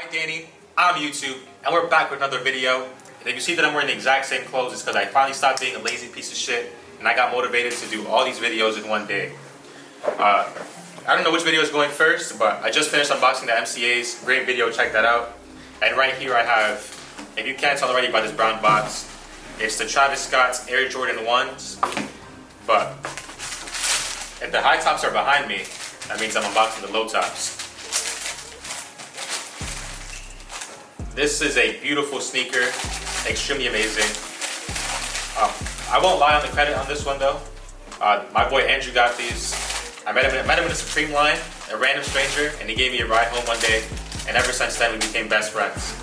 Hi Danny, I'm YouTube, and we're back with another video. And if you see that I'm wearing the exact same clothes, it's because I finally stopped being a lazy piece of shit, and I got motivated to do all these videos in one day. I don't know which video is going first, but I just finished unboxing the MCAs. Great video, check that out. And right here I have, if you can't tell already by this brown box, it's the Travis Scott's Air Jordan 1s. But if the high tops are behind me, that means I'm unboxing the low tops. This is a beautiful sneaker, extremely amazing. I won't lie on the credit on this one though. My boy Andrew got these. I met him in the Supreme line, a random stranger, and he gave me a ride home one day, and ever since then we became best friends.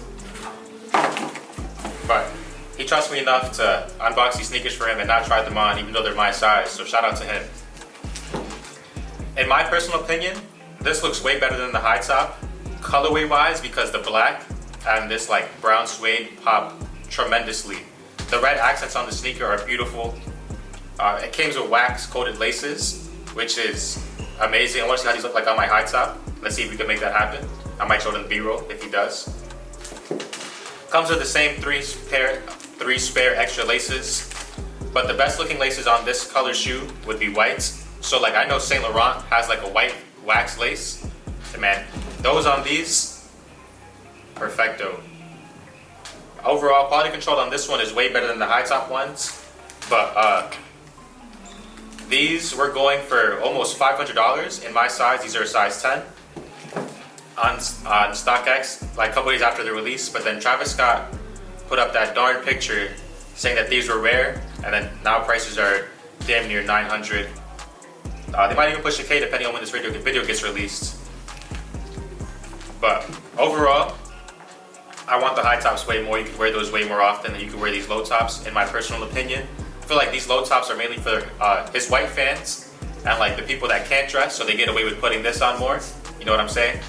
But he trusts me enough to unbox these sneakers for him and not try them on, even though they're my size, so shout out to him. In my personal opinion, this looks way better than the high top, colorway wise, because the black and this like brown suede pop tremendously. The red accents on the sneaker are beautiful. It came with wax coated laces, which is amazing. I want to see how these look like on my high top. Let's see if we can make that happen. I might show it in the B-roll if he does. Comes with the same three spare extra laces, but the best looking laces on this color shoe would be white. So like I know Saint Laurent has like a white wax lace. And man, those on these, perfecto. Overall, quality control on this one is way better than the high top ones, but these were going for almost $500 in my size. These are a size 10 on StockX, like a couple days after the release. But then Travis Scott put up that darn picture saying that these were rare, and then now prices are damn near 900. They might even push a K depending on when this video gets released. But overall, I want the high tops way more. You can wear those way more often than you can wear these low tops, in my personal opinion. I feel like these low tops are mainly for his white fans and like the people that can't dress, so they get away with putting this on more. You know what I'm saying?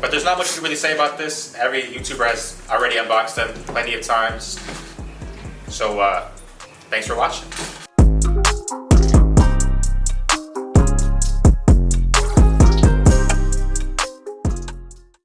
But there's not much to really say about this. Every YouTuber has already unboxed them plenty of times. So thanks for watching.